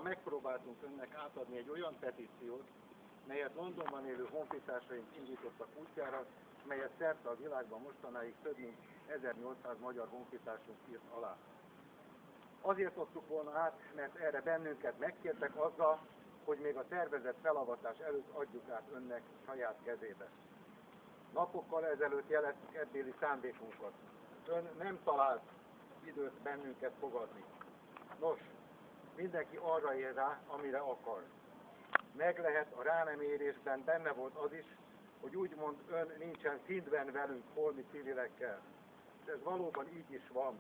ma megpróbáltunk önnek átadni egy olyan petíciót, melyet Londonban élő honfitársaink indítottak útjára, és melyet szerte a világban mostanáig több mint 1800 magyar honfitársunk írt alá. Azért adtuk volna át, mert erre bennünket megkértek azzal, hogy még a tervezett felavatás előtt adjuk át önnek saját kezébe. Napokkal ezelőtt jeleztük ebbéli szándékunkat. Ön nem talált időt bennünket fogadni. Nos, mindenki arra ér rá, amire akar. Meg lehet a rá nem érésben benne volt az is, hogy úgymond ön nincsen szintben velünk holmi civilekkel. És ez valóban így is van,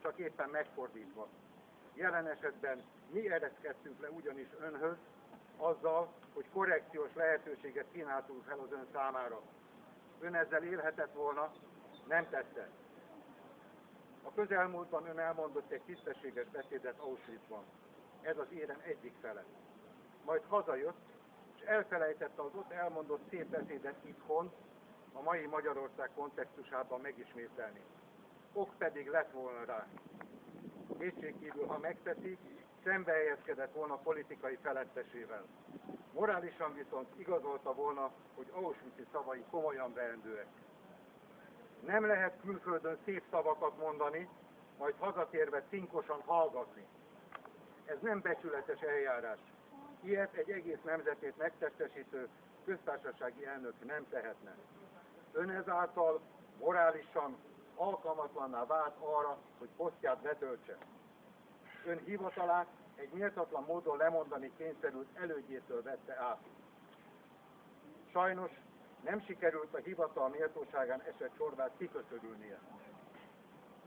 csak éppen megfordítva. Jelen esetben mi ereszkedtünk le ugyanis önhöz, azzal, hogy korrekciós lehetőséget kínáltunk fel az ön számára. Ön ezzel élhetett volna, nem tette. A közelmúltban ön elmondott egy tisztességes beszédet Auschwitzban. Ez az érem egyik fele. Majd hazajött, és elfelejtette az ott elmondott szép beszédet itthon, a mai Magyarország kontextusában megismételni. Ok pedig lett volna rá. Kétségkívül, ha megteszi, szembe helyezkedett volna politikai felettesével. Morálisan viszont igazolta volna, hogy Auschwitz-i szavai komolyan veendőek. Nem lehet külföldön szép szavakat mondani, majd hazatérve cinkosan hallgatni. Ez nem becsületes eljárás. Ilyet egy egész nemzetét megtestesítő köztársasági elnök nem tehetne. Ön ezáltal morálisan alkalmatlanná vált arra, hogy posztját betöltse. Ön hivatalát egy méltatlan módon lemondani kényszerült elődjétől vette át. Sajnos nem sikerült a hivatal méltóságán esett csorbát kiköszörülnie.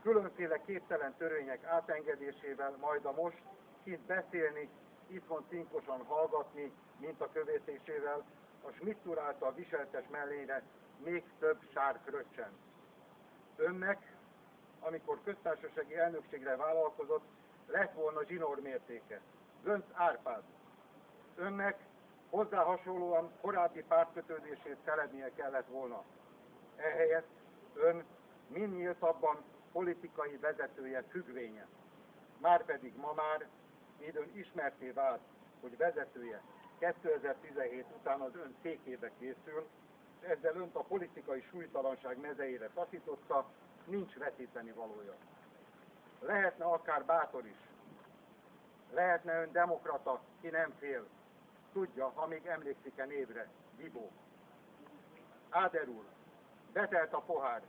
Különféle képtelen törvények átengedésével majd a most kint beszélni, itthon cinkosan hallgatni, mint a követésével, a Schmidt úr által viseltes mellére még több sár fröccsen. Önnek, amikor köztársasági elnökségre vállalkozott, lett volna zsinórmértéke. Gönc Árpád. Önnek hozzá hasonlóan korábbi pártkötődését felednie kellett volna. Ehelyett ön mind nyíltabban politikai vezetője függvénye. Márpedig ma már, így ön ismerté vált, hogy vezetője 2017 után az ön székébe készül, és ezzel önt a politikai súlytalanság mezeire taszította, nincs veszíteni valója. Lehetne akár bátor is. Lehetne ön demokrata, ki nem fél. Tudja, ha még emlékszik-e névre, Bibó. Áder úr, betelt a pohár.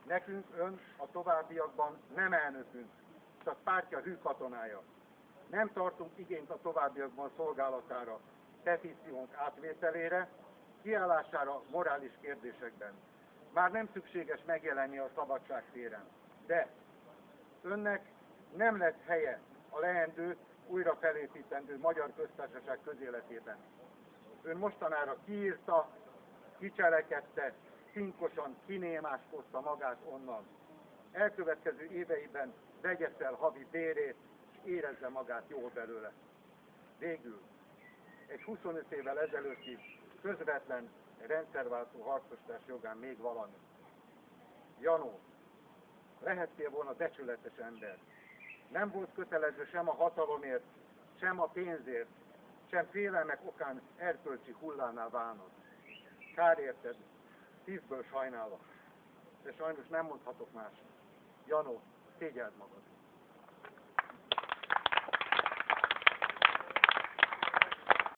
Nekünk ön a továbbiakban nem elnökünk, csak pártja hű katonája. Nem tartunk igényt a továbbiakban szolgálatára, petíciónk átvételére, kiállására morális kérdésekben. Már nem szükséges megjelenni a szabadság téren. De önnek nem lesz helye a leendő, újra felépítendő Magyar Köztársaság közéletében. Ön mostanára kiírta, kicselekedte, cinkosan kinémáskozta magát onnan. Elkövetkező éveiben vegye fel havi bérét, és érezze magát jól belőle. Végül, egy 25 évvel ezelőtti közvetlen rendszerváltó harcostárs jogán még valami. Janó, lehettél volna becsületes ember. Nem volt kötelező sem a hatalomért, sem a pénzért, sem félelmek okán erkölcsi hullánál válnod. Kár érted, szívből sajnálok, de sajnos nem mondhatok más. Janó, szégyeld magad!